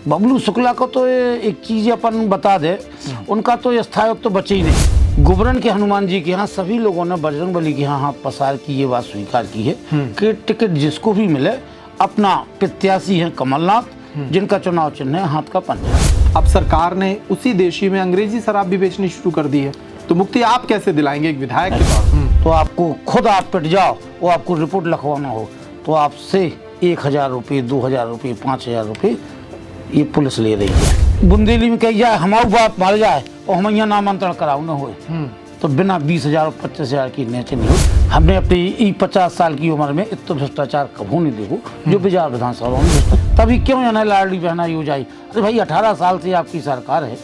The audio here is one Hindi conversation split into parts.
बबलू शुक्ला को तो एक चीज अपन बता दे, उनका तो स्थायित्व तो बचे ही नहीं। गुबरन के हनुमान जी के यहाँ सभी लोगों ने बजरंगबली के यहाँ हाथ पसार की ये बात स्वीकार की है कि टिकट जिसको भी मिले, अपना प्रत्याशी है कमलनाथ, जिनका चुनाव चिन्ह है हाथ का पंजा। अब सरकार ने उसी देशी में अंग्रेजी शराब भी बेचनी शुरू कर दी है, तो मुक्ति आप कैसे दिलाएंगे एक विधायक के तौर पर? तो आपको खुद आप पिट जाओ, वो आपको रिपोर्ट लिखवाना हो तो आपसे 1000 रुपये, 2000 रुपये, 5000 रुपये ये पुलिस ले रही है। बुंदेली में कही जाए हमारे बाप मार जाए और हम यहाँ नामांतरण कराओ न हो, तो बिना 20,000 और 25,000 की नेचे नहीं हो। हमने अपनी 50 साल की उम्र में इतना भ्रष्टाचार कभी नहीं देखो जो बिहार विधानसभा में। तभी क्यों यानी लाडली बहना हो जाए? अरे भाई 18 साल से आपकी सरकार है,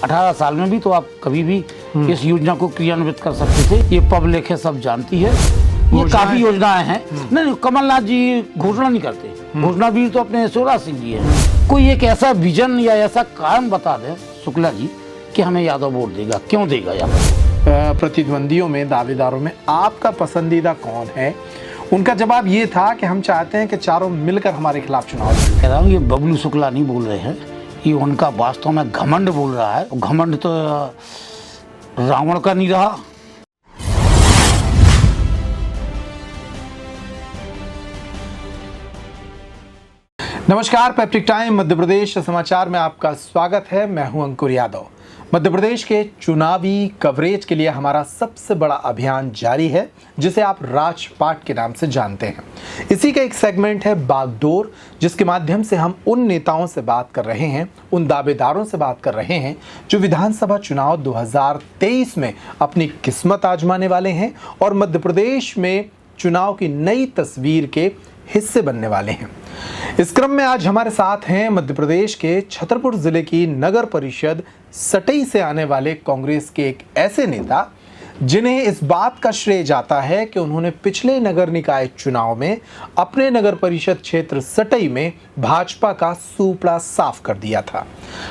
18 साल में भी तो आप कभी भी इस योजना को क्रियान्वित कर सकते थे। ये पब्लिक है, सब जानती है, ये काफी योजनाएं हैं। नहीं, कमलनाथ जी घोषणा नहीं करते, घोषणा भी तो अपने शिवराज सिंह जी है। कोई एक ऐसा विजन या ऐसा कारण बता दे शुक्ला जी कि हमें यादव वोट देगा, क्यों देगा यादव? प्रतिद्वंदियों में, दावेदारों में आपका पसंदीदा कौन है? उनका जवाब ये था कि हम चाहते हैं कि चारों मिलकर हमारे खिलाफ चुनाव लड़ें। कह रहा हूँ ये बबलू शुक्ला नहीं बोल रहे हैं, ये उनका वास्तव में घमंड बोल रहा है। घमंड तो रावण का नहीं रहा। नमस्कार, पैट्रिक टाइम मध्य प्रदेश समाचार में आपका स्वागत है। मैं हूं अंकुर यादव। मध्य प्रदेश के चुनावी कवरेज के लिए हमारा सबसे बड़ा अभियान जारी है, जिसे आप राजपाट के नाम से जानते हैं। इसी का एक सेगमेंट है बागडोर, जिसके माध्यम से हम उन नेताओं से बात कर रहे हैं, उन दावेदारों से बात कर रहे हैं जो विधानसभा चुनाव 2023 में अपनी किस्मत आजमाने वाले हैं और मध्य प्रदेश में चुनाव की नई तस्वीर के हिस्से बनने वाले हैं। इस क्रम में आज हमारे साथ हैं मध्य प्रदेश के छतरपुर जिले की नगर परिषद सटई से आने वाले कांग्रेस के एक ऐसे नेता जिन्हें इस बात का श्रेय जाता है कि उन्होंने पिछले नगर निकाय चुनाव में अपने नगर परिषद क्षेत्र सटई में भाजपा का सूपड़ा साफ कर दिया था।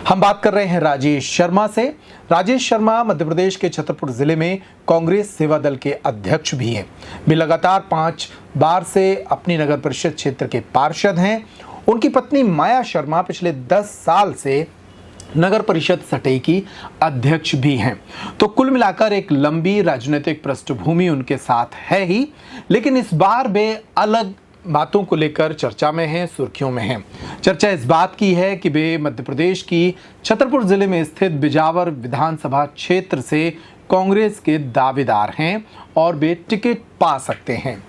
हम बात कर रहे हैं राजेश शर्मा से। राजेश शर्मा मध्य प्रदेश के छतरपुर जिले में कांग्रेस सेवा दल के अध्यक्ष भी हैं। वे लगातार 5 बार से अपनी नगर परिषद क्षेत्र के पार्षद हैं। उनकी पत्नी माया शर्मा पिछले 10 साल से नगर परिषद सटई की अध्यक्ष भी हैं। तो कुल मिलाकर एक लंबी राजनीतिक पृष्ठभूमि उनके साथ है ही, लेकिन इस बार वे अलग बातों को लेकर चर्चा में हैं, सुर्खियों में हैं। चर्चा इस बात की है कि वे मध्य प्रदेश की छतरपुर जिले में स्थित बिजावर विधानसभा क्षेत्र से कांग्रेस के दावेदार हैं और वे टिकट पा सकते हैं।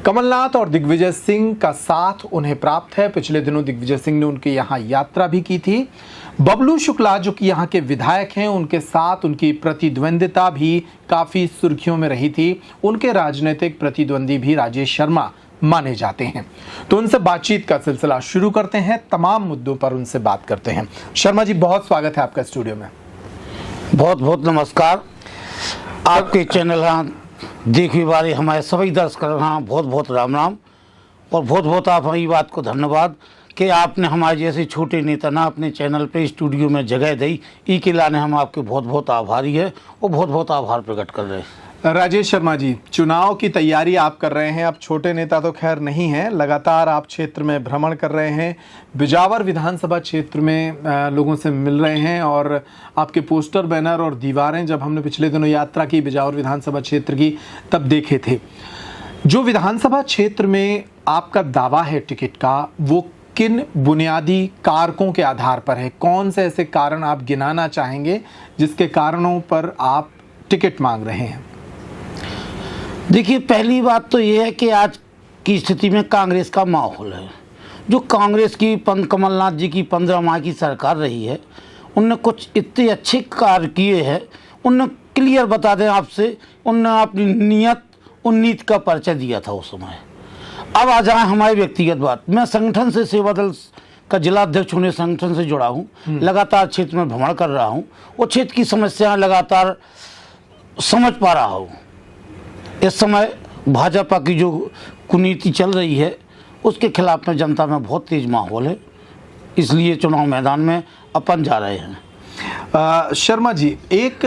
कमलनाथ और दिग्विजय सिंह का साथ उन्हें प्राप्त है। पिछले दिनों दिग्विजय सिंह ने उनके यहाँ यात्रा भी की थी। बबलू शुक्ला जो कि यहाँ के विधायक हैं, उनके साथ उनकी प्रतिद्वंदिता भी काफ़ी सुर्खियों में रही थी। उनके राजनीतिक प्रतिद्वंदी भी राजेश शर्मा माने जाते हैं। तो उनसे बातचीत का सिलसिला शुरू करते हैं, तमाम मुद्दों पर उनसे बात करते हैं। शर्मा जी, बहुत स्वागत है आपका स्टूडियो में। बहुत बहुत नमस्कार। आपके चैनल देखने वाले हमारे सभी दर्शक बहुत बहुत राम राम और बहुत बहुत आप हमारी बात को धन्यवाद कि आपने हमारे जैसे छोटे नेता ना अपने चैनल पे स्टूडियो में जगह दी। ई के लाने हम आपके बहुत बहुत आभारी है और बहुत बहुत आभार प्रकट कर रहे हैं। राजेश शर्मा जी, चुनाव की तैयारी आप कर रहे हैं। अब छोटे नेता तो खैर नहीं हैं, लगातार आप क्षेत्र में भ्रमण कर रहे हैं, बिजावर विधानसभा क्षेत्र में लोगों से मिल रहे हैं और आपके पोस्टर, बैनर और दीवारें जब हमने पिछले दिनों यात्रा की बिजावर विधानसभा क्षेत्र की तब देखे थे। जो विधानसभा क्षेत्र में आपका दावा है टिकट का, वो किन बुनियादी कारकों के आधार पर है? कौन से ऐसे कारण आप गिनाना चाहेंगे जिसके कारणों पर आप टिकट मांग रहे हैं? देखिए, पहली बात तो ये है कि आज की स्थिति में कांग्रेस का माहौल है। जो कांग्रेस की कमलनाथ जी की 15 माह की सरकार रही है, उनने कुछ इतने अच्छे कार्य किए हैं। उनने क्लियर बता दें आपसे, उनने अपनी नीयत उन्नीत का परिचय दिया था उस समय। अब आ जाए हमारी व्यक्तिगत बात। मैं संगठन से, सेवा दल का जिला अध्यक्ष होने संगठन से जुड़ा हूँ, लगातार क्षेत्र में भ्रमण कर रहा हूँ और क्षेत्र की समस्याएं लगातार समझ पा रहा हूँ। इस समय भाजपा की जो कुनीति चल रही है उसके खिलाफ में जनता में बहुत तेज माहौल है, इसलिए चुनाव मैदान में अपन जा रहे हैं। शर्मा जी, एक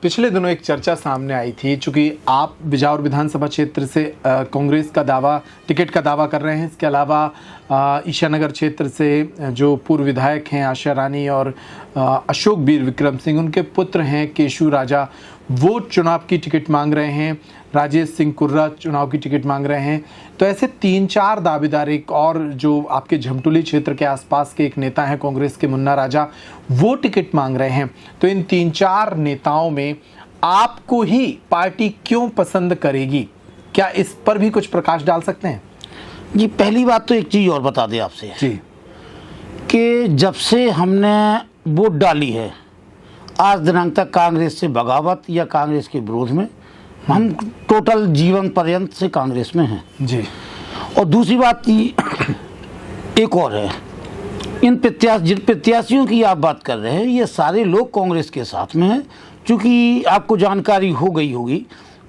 पिछले दिनों एक चर्चा सामने आई थी, चूंकि आप बिजावर विधानसभा क्षेत्र से कांग्रेस का टिकट का दावा कर रहे हैं। इसके अलावा ईशानगर क्षेत्र से जो पूर्व विधायक हैं आशा रानी और अशोक वीर विक्रम सिंह, उनके पुत्र हैं केशु राजा, वो चुनाव की टिकट मांग रहे हैं। राजेश सिंह कुर्रा चुनाव की टिकट मांग रहे हैं। तो ऐसे 3-4 दावेदार, एक और जो आपके झमटुली क्षेत्र के आसपास के एक नेता हैं कांग्रेस के मुन्ना राजा, वो टिकट मांग रहे हैं। तो इन 3-4 नेताओं में आपको ही पार्टी क्यों पसंद करेगी, क्या इस पर भी कुछ प्रकाश डाल सकते हैं? जी, पहली बात तो एक चीज़ और बता दें आपसे जी, कि जब से हमने वोट डाली है आज दिनांक तक कांग्रेस से बगावत या कांग्रेस के विरोध में, हम टोटल जीवन पर्यंत से कांग्रेस में हैं जी। और दूसरी बात एक और है, जिन प्रत्याशियों की आप बात कर रहे हैं ये सारे लोग कांग्रेस के साथ में हैं। चूँकि आपको जानकारी हो गई होगी,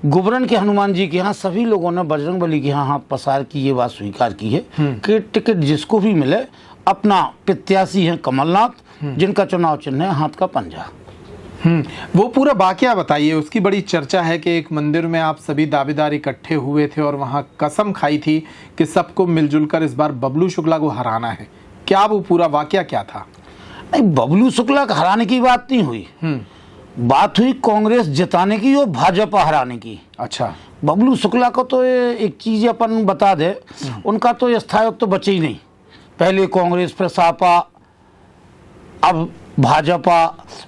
गुबरन के हनुमान जी के यहाँ सभी लोगों ने बजरंगबली के यहाँ हाथ पसार की ये बात स्वीकार की है कि टिकट जिसको भी मिले, अपना प्रत्याशी हैं कमलनाथ, जिनका चुनाव चिन्ह है हाथ का पंजा। वो पूरा वाकया बताइए। उसकी बड़ी चर्चा है कि एक मंदिर में आप सभी दावेदार इकट्ठे हुए थे और वहां कसम खाई थी कि सबको मिलजुल कर इस बार बबलू शुक्ला को हराना है। क्या वो पूरा वाकया क्या था? नहीं, बबलू शुक्ला को हराने की बात नहीं हुई, बात हुई कांग्रेस जिताने की और भाजपा हराने की। अच्छा, बबलू शुक्ला को तो एक चीज़ अपन बता दे, उनका तो स्थायित्व तो बचे ही नहीं। पहले कांग्रेस, फिर सपा, अब भाजपा,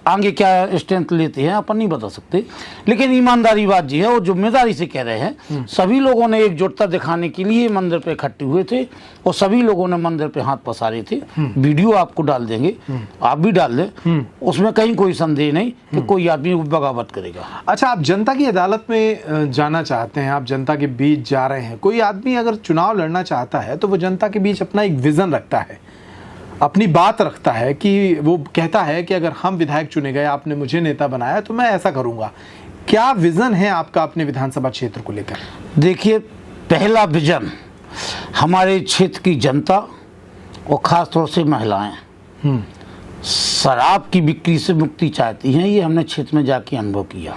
आगे क्या स्ट्रेंथ लेते हैं अपन नहीं बता सकते। लेकिन ईमानदारी बात जी है और जिम्मेदारी से कह रहे हैं, सभी लोगों ने एकजुटता दिखाने के लिए मंदिर पे इकट्ठे हुए थे और सभी लोगों ने मंदिर पे हाथ पसारे थे। वीडियो आपको डाल देंगे, आप भी डाल दें, उसमें कहीं कोई संदेह नहीं कि कोई आदमी बगावत करेगा। अच्छा, आप जनता की अदालत में जाना चाहते हैं, आप जनता के बीच जा रहे हैं। कोई आदमी अगर चुनाव लड़ना चाहता है तो वो जनता के बीच अपना एक विजन रखता है, अपनी बात रखता है कि वो कहता है कि अगर हम विधायक चुने गए, आपने मुझे नेता बनाया तो मैं ऐसा करूंगा। क्या विजन है आपका अपने विधानसभा क्षेत्र को लेकर? देखिए, पहला विजन हमारे क्षेत्र की जनता और खास तौर से महिलाएं शराब की बिक्री से मुक्ति चाहती हैं। ये हमने क्षेत्र में जाके अनुभव किया।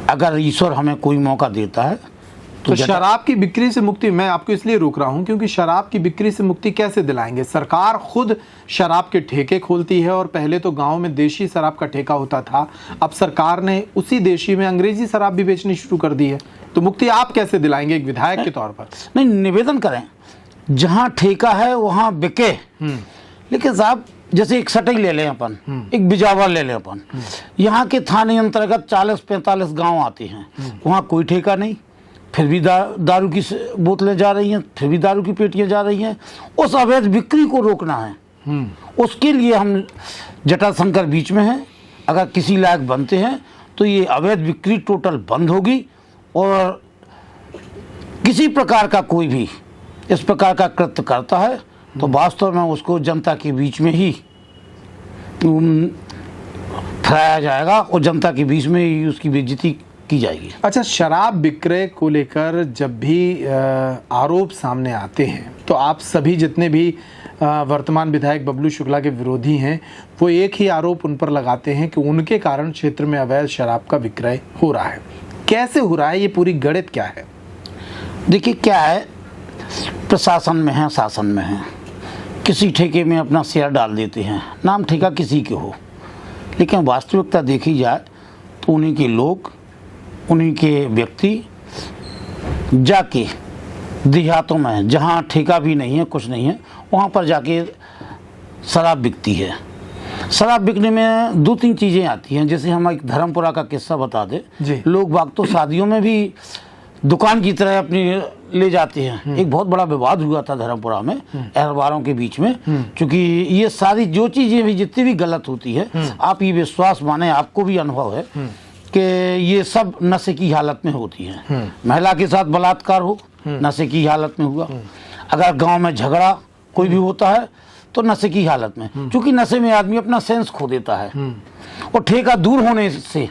अगर ईश्वर हमें कोई मौका देता है तो शराब की बिक्री से मुक्ति, मैं आपको इसलिए रोक रहा हूं क्योंकि शराब की बिक्री से मुक्ति कैसे दिलाएंगे? सरकार खुद शराब के ठेके खोलती है और पहले तो गांव में देशी शराब का ठेका होता था, अब सरकार ने उसी देशी में अंग्रेजी शराब भी बेचनी शुरू कर दी है। तो मुक्ति आप कैसे दिलाएंगे एक विधायक के तौर पर? नहीं, निवेदन करें जहां ठेका है वहां बिके। लेकिन साहब, जैसे एक सटई ले लें अपन, एक बिजावर ले लें अपन, यहाँ के थाने अंतर्गत 40-45 गाँव आते हैं, वहाँ कोई ठेका नहीं, फिर भी दारू की बोतलें जा रही हैं, फिर भी दारू की पेटियां जा रही हैं। उस अवैध बिक्री को रोकना है, उसके लिए हम जटाशंकर बीच में हैं। अगर किसी लायक बनते हैं तो ये अवैध बिक्री टोटल बंद होगी और किसी प्रकार का कोई भी इस प्रकार का कृत्य करता है तो वास्तव में उसको जनता के बीच में ही फैलाया जाएगा और जनता के बीच में ही उसकी बेइज्जती की जाएगी। अच्छा, शराब विक्रय को लेकर जब भी आरोप सामने आते हैं तो आप सभी जितने भी वर्तमान विधायक बबलू शुक्ला के विरोधी हैं वो एक ही आरोप उन पर लगाते हैं कि उनके कारण क्षेत्र में अवैध शराब का विक्रय हो रहा है। कैसे हो रहा है, ये पूरी गणित क्या है? देखिए, क्या है, प्रशासन में है, शासन में है, किसी ठेके में अपना शेयर डाल देते हैं, नाम ठेका किसी के हो, लेकिन वास्तविकता देखी जाए तो उन्हीं के लोग, उन्हीं के व्यक्ति जाके देहातों में जहाँ ठेका भी नहीं है, कुछ नहीं है, वहाँ पर जाके शराब बिकती है। शराब बिकने में 2-3 चीज़ें आती हैं। जैसे हम एक धर्मपुरा का किस्सा बता दें, लोग बाग तो शादियों में भी दुकान की तरह अपनी ले जाते हैं। एक बहुत बड़ा विवाद हुआ था धर्मपुरा में अहरवारों के बीच में, क्योंकि ये सारी जो चीज़ें भी जितनी भी गलत होती है, आप ये विश्वास माने, आपको भी अनुभव है कि ये सब नशे की हालत में होती हैं। महिला के साथ बलात्कार हो, नशे की हालत में हुआ। अगर गांव में झगड़ा कोई भी होता है तो नशे की हालत में, क्योंकि नशे में आदमी अपना सेंस खो देता है और ठेका दूर होने से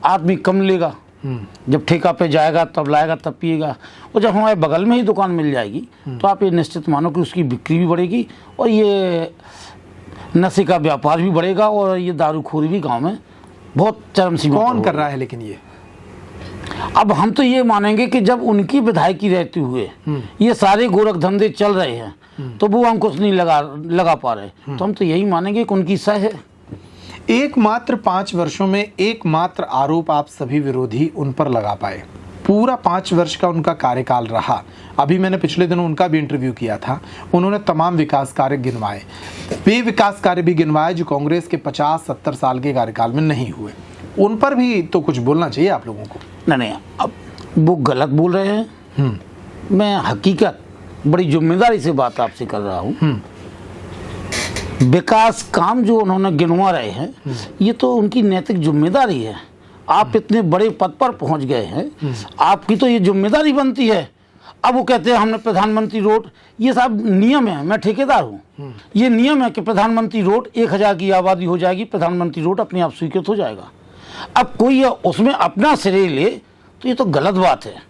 आदमी कम लेगा। जब ठेका पे जाएगा तब लाएगा तब पिएगा, और जब हमारे बगल में ही दुकान मिल जाएगी तो आप ये निश्चित मानो कि उसकी बिक्री भी बढ़ेगी और ये नशे का व्यापार भी बढ़ेगा और ये दारूखोरी भी गांव में बहुत चरम सीमा पर कौन हो कर रही रहा है लेकिन ये? अब हम तो ये मानेंगे कि जब उनकी विधायकी रहते हुए ये सारे गोरख धंधे चल रहे हैं तो वो अंकुश नहीं लगा पा रहे, तो हम तो यही मानेंगे कि उनकी सह है। एकमात्र 5 वर्षों में एकमात्र आरोप आप सभी विरोधी उन पर लगा पाए। पूरा 5 वर्ष का उनका कार्यकाल रहा। अभी मैंने पिछले दिनों उनका भी इंटरव्यू किया था। उन्होंने तमाम विकास कार्य गिनवाए, वे विकास कार्य भी गिनवाए जो कांग्रेस के 50-70 साल के कार्यकाल में नहीं हुए। उन पर भी तो कुछ बोलना चाहिए आप लोगों को। नहीं, अब वो गलत बोल रहे हैं। मैं हकीकत बड़ी जिम्मेदारी से बात आपसे कर रहा हूँ। विकास काम जो उन्होंने गिनवा रहे हैं ये तो उनकी नैतिक जिम्मेदारी है। आप इतने बड़े पद पर पहुंच गए हैं, आपकी तो ये जिम्मेदारी बनती है। अब वो कहते हैं हमने प्रधानमंत्री रोड, ये सब नियम है, मैं ठेकेदार हूँ, ये नियम है कि प्रधानमंत्री रोड 1000 की आबादी हो जाएगी, प्रधानमंत्री रोड अपने आप स्वीकृत हो जाएगा। अब कोई उसमें अपना श्रेय ले तो ये तो गलत बात है।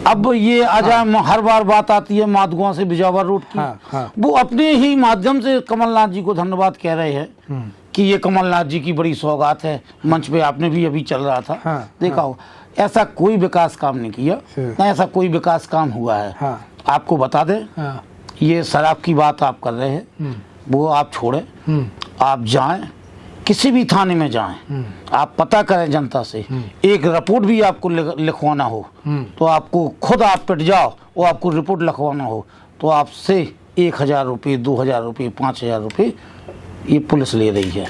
अब ये हर बार बात आती है माधगुआ से बिजावर रोड की। वो अपने ही माध्यम से कमलनाथ जी को धन्यवाद कह रहे हैं कि ये कमलनाथ जी की बड़ी सौगात है। मंच पे आपने भी अभी चल रहा था, देखा हो। ऐसा कोई विकास काम नहीं किया, ना ऐसा कोई विकास काम हुआ है। आपको बता दें, ये शराब की बात आप कर रहे हैं, वो आप छोड़े, आप जाएं किसी भी थाने में जाएं, आप पता करें जनता से, एक रिपोर्ट भी आपको लिखवाना हो तो आपको खुद आप पिट जाओ और आपको रिपोर्ट लिखवाना हो तो आपसे 1000 रुपये, 2000 रुपये, 5000 रुपये ये पुलिस ले रही है।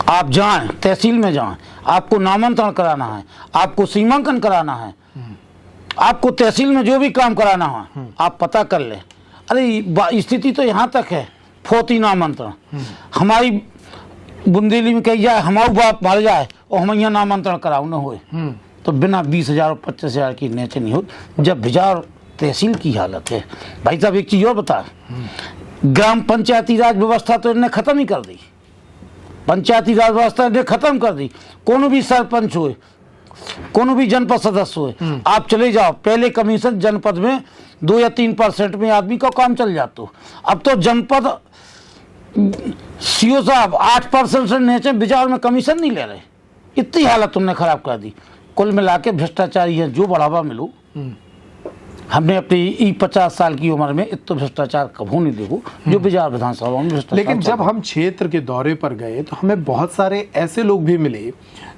आप जाएं, तहसील में जाएं, आपको नामांतरण कराना है, आपको सीमांकन कराना है, आपको तहसील में जो भी काम कराना है आप पता कर लें। अरे स्थिति तो यहाँ तक है, फौती नामांतरण। हमारी बुंदेली में कही जाए हमारा बाप मर जाए और हम यहाँ नामांतरण कराओ न होए तो बिना 20,000 और 25,000 की नेचे नहीं हो। जब बिजार तहसील की हालत है भाई साहब, एक चीज़ और बता, ग्राम पंचायती राज व्यवस्था तो इन्हें ख़त्म ही कर दी। पंचायती राज व्यवस्था इन्हें ख़त्म कर दी। कोनो भी सरपंच हुए, कोनो भी जनपद सदस्य हुए, आप चले जाओ, पहले कमीशन जनपद में 2 या 3% में आदमी का काम चल जाता। अब तो जनपद सीओ साहब 8% से नीचे बिजार में कमीशन नहीं ले रहे। इतनी हालत तुमने खराब कर दी। कुल मिला के भ्रष्टाचारी है, जो बढ़ावा मिलो। हमने अपनी 50 साल की उम्र में इतना भ्रष्टाचार कभी नहीं देखो जो बिजार विधानसभा में भ्रष्टाचार। लेकिन जब हम क्षेत्र के दौरे पर गए तो हमें बहुत सारे ऐसे लोग भी मिले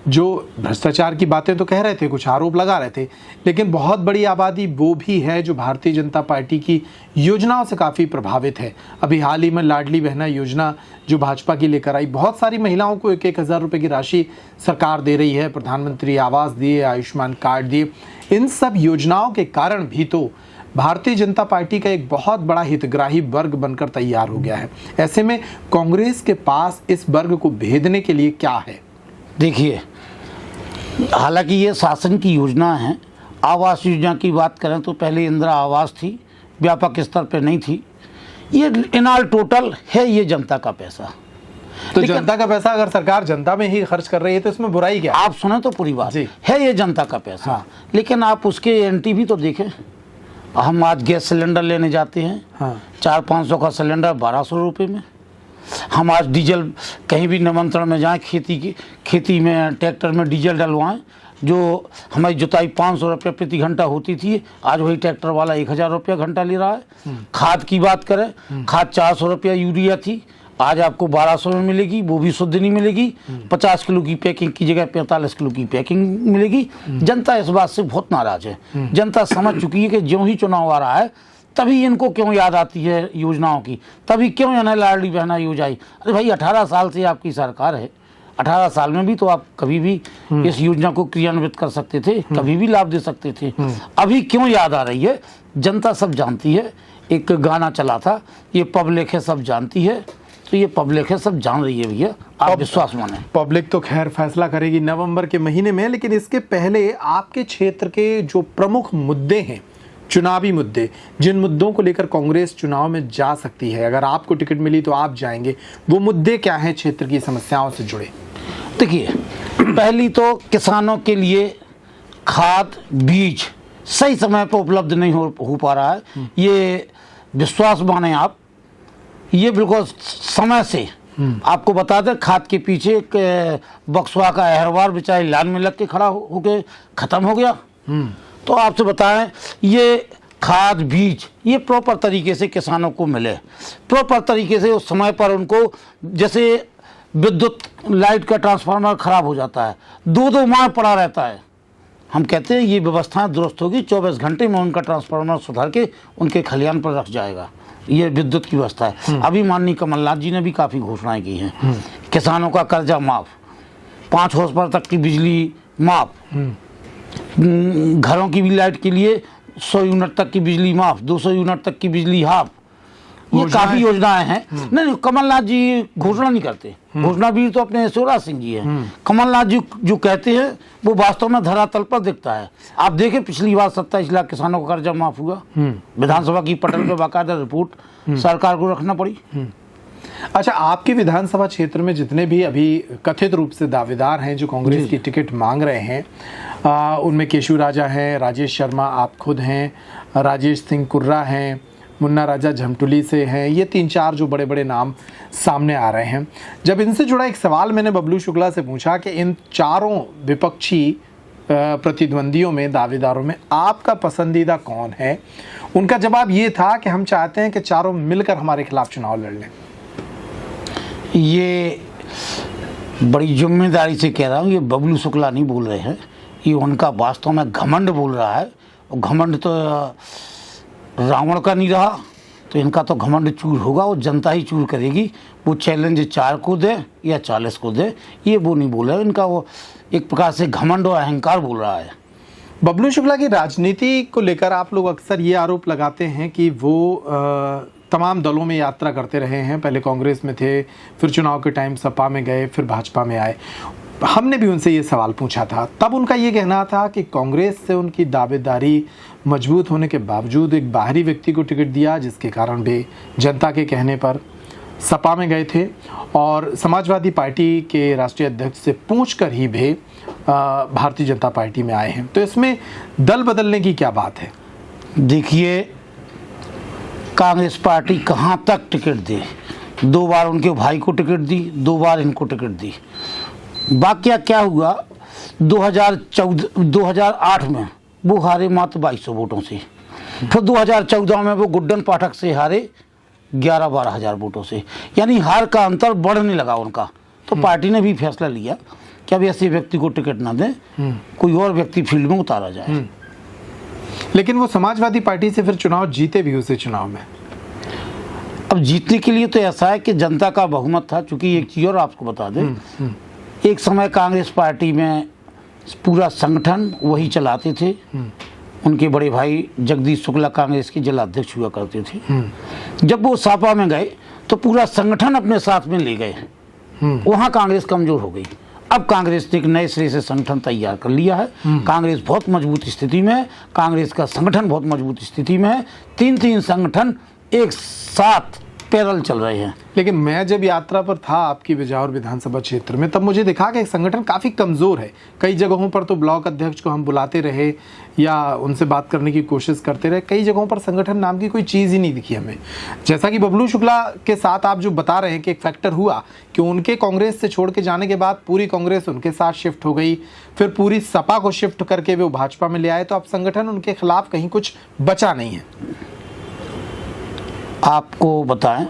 जो भ्रष्टाचार की बातें तो कह रहे थे, कुछ आरोप लगा रहे थे, लेकिन बहुत बड़ी आबादी वो भी है जो भारतीय जनता पार्टी की योजनाओं से काफ़ी प्रभावित है। अभी हाल ही में लाडली बहना योजना जो भाजपा की लेकर आई, बहुत सारी महिलाओं को 1,000 रुपये की राशि सरकार दे रही है, प्रधानमंत्री आवास दिए, आयुष्मान कार्ड दिए। इन सब योजनाओं के कारण भी तो भारतीय जनता पार्टी का एक बहुत बड़ा हितग्राही वर्ग बनकर तैयार हो गया है। ऐसे में कांग्रेस के पास इस वर्ग को भेदने के लिए क्या है? देखिए, हालांकि ये शासन की योजना है। आवास योजना की बात करें तो पहले इंदिरा आवास थी, व्यापक स्तर पे नहीं थी। ये इन ऑल टोटल है ये जनता का पैसा। तो जनता का पैसा अगर सरकार जनता में ही खर्च कर रही है तो इसमें बुराई क्या? आप सुने तो पूरी बात है, ये जनता का पैसा। लेकिन आप उसके एंटी भी तो देखें। हम आज गैस सिलेंडर लेने जाते हैं, 400-500 का सिलेंडर 1200 रुपये में। हम आज डीजल कहीं भी निमंत्रण में जाएं, खेती में ट्रैक्टर में डीजल डलवाएं, जो हमारी जुताई 500 रुपये प्रति घंटा होती थी, आज वही ट्रैक्टर वाला 1000 रुपया घंटा ले रहा है। खाद की बात करें, खाद 400 रुपया यूरिया थी, आज आपको 1200 में मिलेगी, वो भी शुद्ध नहीं मिलेगी। 50 किलो की पैकिंग की जगह 45 किलो की पैकिंग मिलेगी। जनता इस बात से बहुत नाराज है। जनता समझ चुकी है कि ज्यों ही चुनाव आ रहा है तभी इनको क्यों याद आती है योजनाओं की, तभी क्यों इन्हें लाडली बहना योजना आई। अरे भाई, 18 साल से आपकी सरकार है, 18 साल में भी तो आप कभी भी इस योजना को क्रियान्वित कर सकते थे, कभी भी लाभ दे सकते थे। अभी क्यों याद आ रही है? जनता सब जानती है। एक गाना चला था, ये पब्लिक है सब जानती है, तो ये पब्लिक है सब जान रही है भैया, आप विश्वास माने। पब्लिक तो खैर फैसला करेगी नवंबर के महीने में, लेकिन इसके पहले आपके क्षेत्र के जो प्रमुख मुद्दे हैं, चुनावी मुद्दे, जिन मुद्दों को लेकर कांग्रेस चुनाव में जा सकती है, अगर आपको टिकट मिली तो आप जाएंगे, वो मुद्दे क्या हैं क्षेत्र की समस्याओं से जुड़े? देखिए, पहली तो किसानों के लिए खाद बीज सही समय पर उपलब्ध नहीं हो पा रहा है। ये विश्वास माने आप, ये बिल्कुल समय से आपको बता दें, खाद के पीछे एक बक्सवा का अहरवार बेचारी लाइन में लग के खड़ा होके खत्म हो गया। तो आपसे बताएं, ये खाद बीज ये प्रॉपर तरीके से किसानों को मिले, प्रॉपर तरीके से उस समय पर उनको, जैसे विद्युत लाइट का ट्रांसफार्मर खराब हो जाता है, 2-2 माह पड़ा रहता है, हम कहते हैं ये व्यवस्थाएं दुरुस्त होगी, 24 घंटे में उनका ट्रांसफार्मर सुधार के उनके खलियान पर रख जाएगा। ये विद्युत की व्यवस्था है। अभी माननीय कमलनाथ जी ने भी काफ़ी घोषणाएं की हैं। किसानों का कर्जा माफ, 5 हॉर्स पावर तक की बिजली माफ, घरों की भी लाइट के लिए 100 यूनिट तक की बिजली माफ, 200 यूनिट तक की बिजली हाफ। ये काफी योजनाएं हैं। नहीं, कमलनाथ जी घोषणा नहीं करते, घोषणावीर तो अपने शिवराज सिंह जी हैं। कमलनाथ जी जो कहते हैं वो वास्तव में धरातल पर दिखता है। आप देखें, पिछली बार 27 लाख किसानों का कर्जा माफ हुआ, विधानसभा की पटल पे बाकायदा रिपोर्ट सरकार को रखना पड़ी। अच्छा, आपके विधानसभा क्षेत्र में जितने भी अभी कथित रूप से दावेदार हैं जो कांग्रेस की टिकट मांग रहे हैं, उनमें केशु राजा हैं, राजेश शर्मा आप खुद हैं, राजेश सिंह कुर्रा हैं, मुन्ना राजा झमटुली से हैं, ये 3-4 जो बड़े बड़े नाम सामने आ रहे हैं। जब इनसे जुड़ा एक सवाल मैंने बबलू शुक्ला से पूछा कि इन चारों विपक्षी प्रतिद्वंदियों में, दावेदारों में आपका पसंदीदा कौन है, उनका जवाब ये था कि हम चाहते हैं कि चारों मिलकर हमारे खिलाफ चुनाव लड़ लें। ये बड़ी जिम्मेदारी से कह रहा हूँ, ये बबलू शुक्ला नहीं बोल रहे हैं, ये उनका वास्तव में घमंड बोल रहा है। और घमंड तो रावण का नहीं रहा, तो इनका तो घमंड चूर होगा, वो जनता ही चूर करेगी। वो चैलेंज 4 को दे या 40 को दे, ये वो नहीं बोल रहा है। इनका वो एक प्रकार से घमंड और अहंकार बोल रहा है। बबलू शुक्ला की राजनीति को लेकर आप लोग अक्सर ये आरोप लगाते हैं कि वो तमाम दलों में यात्रा करते रहे हैं। पहले कांग्रेस में थे, फिर चुनाव के टाइम सपा में गए, फिर भाजपा में आए। हमने भी उनसे ये सवाल पूछा था, तब उनका ये कहना था कि कांग्रेस से उनकी दावेदारी मजबूत होने के बावजूद एक बाहरी व्यक्ति को टिकट दिया, जिसके कारण वे जनता के कहने पर सपा में गए थे और समाजवादी पार्टी के राष्ट्रीय अध्यक्ष से पूछकर ही वे भारतीय जनता पार्टी में आए हैं। तो इसमें दल बदलने की क्या बात है? देखिए, कांग्रेस पार्टी कहाँ तक टिकट दे, 2 बार उनके भाई को टिकट दी, 2 बार इनको टिकट दी। वाकया क्या हुआ, 2008 में वो हारे मात्र 2200 वोटों से, फिर 2014 में वो गुड्डन पाठक से हारे 11-12 हज़ार वोटों से, यानी हार का अंतर बढ़ने लगा उनका। तो पार्टी ने भी फैसला लिया कि अब ऐसे व्यक्ति को टिकट ना दें, कोई और व्यक्ति फील्ड में उतारा जाए। लेकिन वो समाजवादी पार्टी से फिर चुनाव जीते भी उसे चुनाव में। अब जीतने के लिए तो ऐसा है कि जनता का बहुमत था। चूंकि एक चीज़ और आपको बता दें, एक समय कांग्रेस पार्टी में पूरा संगठन वही चलाते थे। उनके बड़े भाई जगदीश शुक्ला कांग्रेस के जिला अध्यक्ष हुआ करते थे। जब वो सपा में गए तो पूरा संगठन अपने साथ में ले गए, वहाँ कांग्रेस कमजोर हो गई। अब कांग्रेस ने एक नए सिरे से संगठन तैयार कर लिया है। कांग्रेस बहुत मजबूत स्थिति में है, कांग्रेस का संगठन बहुत मजबूत स्थिति में है। 3-3 संगठन एक साथ पैरेलल चल रहे हैं। लेकिन मैं जब यात्रा पर था आपकी बिजावर विधानसभा क्षेत्र में, तब मुझे दिखा कि संगठन काफ़ी कमज़ोर है। कई जगहों पर तो ब्लॉक अध्यक्ष को हम बुलाते रहे या उनसे बात करने की कोशिश करते रहे, कई जगहों पर संगठन नाम की कोई चीज़ ही नहीं दिखी हमें। जैसा कि बबलू शुक्ला के साथ आप जो बता रहे हैं कि एक फैक्टर हुआ कि उनके कांग्रेस से छोड़ के जाने के बाद पूरी कांग्रेस उनके साथ शिफ्ट हो गई, फिर पूरी सपा को शिफ्ट करके वो भाजपा में ले आए, तो अब संगठन उनके खिलाफ कहीं कुछ बचा नहीं है। आपको बताएं,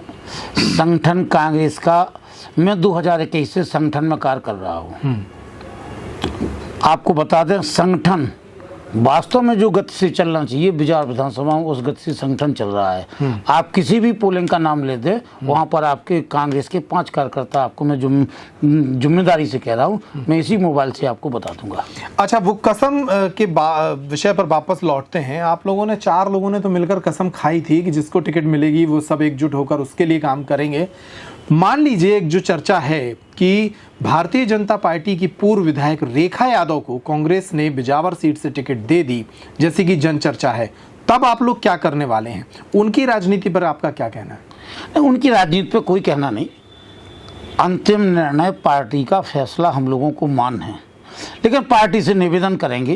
संगठन कांग्रेस का, मैं 2021 से संगठन में कार्य कर रहा हूं। आपको बता दें, संगठन वास्तव में जो गति से चलना चाहिए बिजार विधानसभा में, उस गति से संगठन चल रहा है। आप किसी भी पोलिंग का नाम ले दे, वहां पर आपके कांग्रेस के 5 कार्यकर्ता, आपको मैं जिम्मेदारी से कह रहा हूं, मैं इसी मोबाइल से आपको बता दूंगा। अच्छा, वो कसम के विषय पर वापस लौटते हैं। आप लोगों ने, 4 लोगों ने तो मिलकर कसम खाई थी कि जिसको टिकट मिलेगी वो सब एकजुट होकर उसके लिए काम करेंगे। मान लीजिए एक जो चर्चा है कि भारतीय जनता पार्टी की पूर्व विधायक रेखा यादव को कांग्रेस ने बिजावर सीट से टिकट दे दी, जैसी कि जन चर्चा है, तब आप लोग क्या करने वाले हैं? उनकी राजनीति पर आपका क्या कहना है? उनकी राजनीति पर कोई कहना नहीं, अंतिम निर्णय पार्टी का फैसला हम लोगों को मान है। लेकिन पार्टी से निवेदन करेंगे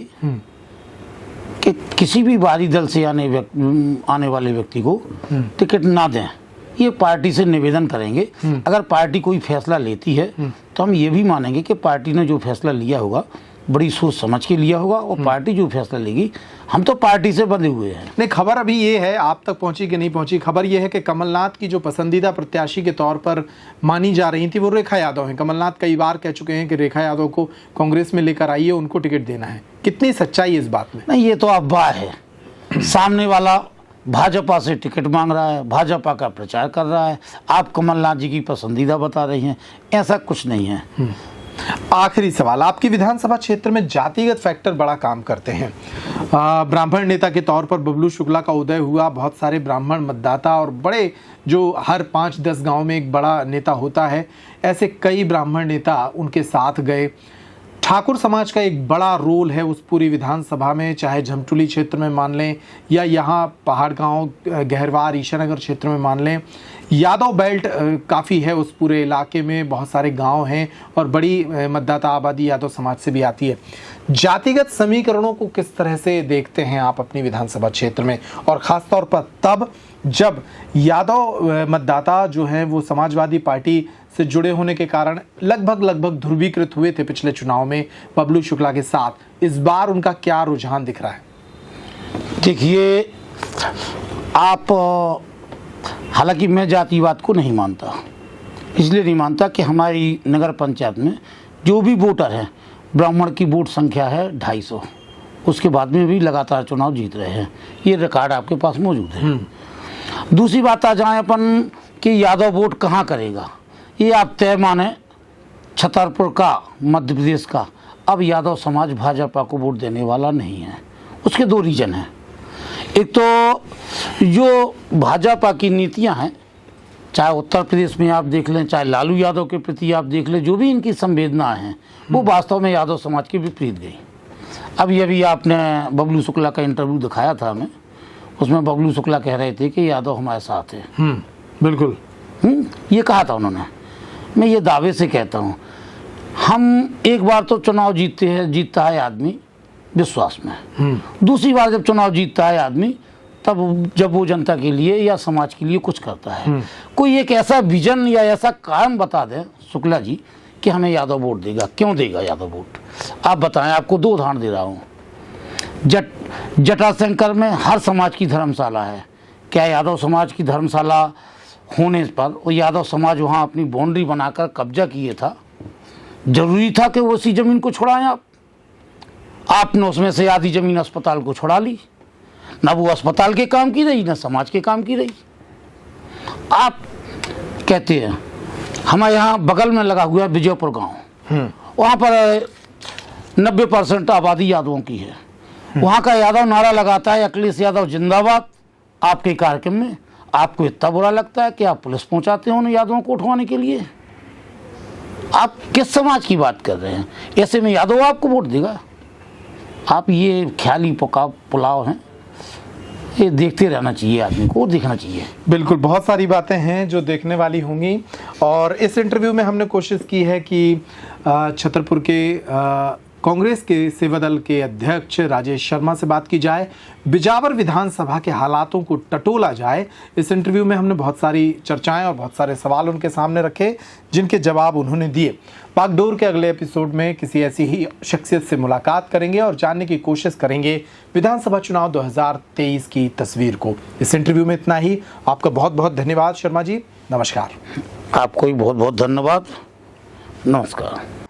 कि किसी भी बाहरी दल से आने वाले व्यक्ति को टिकट ना दें। ये पार्टी से निवेदन करेंगे। अगर पार्टी कोई फैसला लेती है तो हम ये भी मानेंगे कि पार्टी ने जो फैसला लिया होगा बड़ी सोच समझ के लिया होगा, और पार्टी जो फैसला लेगी, हम तो पार्टी से बंधे हुए हैं। नहीं, खबर अभी ये है, आप तक पहुंची कि नहीं पहुंची, खबर ये है कि कमलनाथ की जो पसंदीदा प्रत्याशी के तौर पर मानी जा रही थी वो रेखा यादव हैं। कमलनाथ कई बार कह चुके हैं कि रेखा यादव को कांग्रेस में लेकर आइए, उनको टिकट देना है। कितनी सच्चाई है इस बात में? नहीं, ये तो अफवाह है। सामने वाला भाजपा से टिकट मांग रहा है, भाजपा का प्रचार कर रहा है, आप कमलनाथ जी की पसंदीदा बता रही हैं, ऐसा कुछ नहीं है। आखिरी सवाल, आपकी विधानसभा क्षेत्र में जातिगत फैक्टर बड़ा काम करते हैं। ब्राह्मण नेता के तौर पर बबलू शुक्ला का उदय हुआ, बहुत सारे ब्राह्मण मतदाता, और बड़े जो हर 5-10 गांव में एक बड़ा नेता होता है, ऐसे कई ब्राह्मण नेता उनके साथ गए। ठाकुर समाज का एक बड़ा रोल है उस पूरी विधानसभा में, चाहे झमटुली क्षेत्र में मान लें या यहाँ पहाड़ गांव, गहरवार, ईशानगर क्षेत्र में मान लें। यादव बेल्ट काफ़ी है उस पूरे इलाके में, बहुत सारे गांव हैं और बड़ी मतदाता आबादी यादव समाज से भी आती है। जातिगत समीकरणों को किस तरह से देखते हैं आप अपनी विधानसभा क्षेत्र में, और ख़ास तौर पर तब जब यादव मतदाता जो हैं वो समाजवादी पार्टी से जुड़े होने के कारण लगभग ध्रुवीकृत हुए थे पिछले चुनाव में बबलू शुक्ला के साथ। इस बार उनका क्या रुझान दिख रहा है? देखिए, आप हालांकि मैं जातिवाद को नहीं मानता, इसलिए नहीं मानता कि हमारी नगर पंचायत में जो भी वोटर हैं, ब्राह्मण की वोट संख्या है 250, उसके बाद में भी लगातार चुनाव जीत रहे हैं। ये रिकॉर्ड आपके पास मौजूद है। दूसरी बात आ जाए अपन कि यादव वोट कहाँ करेगा, ये आप तय माने छतरपुर का, मध्य प्रदेश का। अब यादव समाज भाजपा को वोट देने वाला नहीं है। उसके 2 रीजन हैं। एक तो जो भाजपा की नीतियां हैं, चाहे उत्तर प्रदेश में आप देख लें, चाहे लालू यादव के प्रति आप देख लें, जो भी इनकी संवेदना है वो वास्तव में यादव समाज के विपरीत गई। अभी आपने बबलू शुक्ला का इंटरव्यू दिखाया था हमें, उसमें बबलू शुक्ला कह रहे थे कि यादव हमारे साथ है। बिल्कुल ये कहा था उन्होंने। मैं ये दावे से कहता हूँ, हम एक बार तो चुनाव जीतता है आदमी विश्वास में। दूसरी बार जब चुनाव जीतता है आदमी, तब जब वो जनता के लिए या समाज के लिए कुछ करता है। कोई एक ऐसा विजन या ऐसा काम बता दे शुक्ला जी कि हमें यादव वोट देगा। क्यों देगा यादव वोट, आप बताएं। आपको 2 उदाहरण दे रहा हूँ। जटाशंकर में हर समाज की धर्मशाला है। क्या यादव समाज की धर्मशाला होने पर वो यादव समाज वहाँ अपनी बाउंड्री बनाकर कब्जा किए था? जरूरी था कि वो उसी ज़मीन को छुड़ाएं आपने उसमें से आधी ज़मीन अस्पताल को छुड़ा ली। ना वो अस्पताल के काम की रही, ना समाज के काम की रही। आप कहते हैं हमारे यहाँ बगल में लगा हुआ है विजयपुर गांव, वहाँ पर 90% आबादी यादवों की है। वहाँ का यादव नारा लगाता है अखिलेश यादव जिंदाबाद। आपके कार्यक्रम में आपको इतना बुरा लगता है कि आप पुलिस पहुँचाते हो उन यादवों को उठवाने के लिए? आप किस समाज की बात कर रहे हैं? ऐसे में यादव आपको वोट देगा? आप ये ख्याली पुलाव हैं, ये देखते रहना चाहिए आदमी को, देखना चाहिए। बिल्कुल, बहुत सारी बातें हैं जो देखने वाली होंगी, और इस इंटरव्यू में हमने कोशिश की है कि छतरपुर के कांग्रेस के सेवा दल के अध्यक्ष राजेश शर्मा से बात की जाए, बिजावर विधानसभा के हालातों को टटोला जाए। इस इंटरव्यू में हमने बहुत सारी चर्चाएं और बहुत सारे सवाल उनके सामने रखे, जिनके जवाब उन्होंने दिए। बागडोर के अगले एपिसोड में किसी ऐसी ही शख्सियत से मुलाकात करेंगे और जानने की कोशिश करेंगे विधानसभा चुनाव 2023 की तस्वीर को। इस इंटरव्यू में इतना ही। आपका बहुत बहुत धन्यवाद शर्मा जी, नमस्कार। आपको भी बहुत बहुत धन्यवाद, नमस्कार।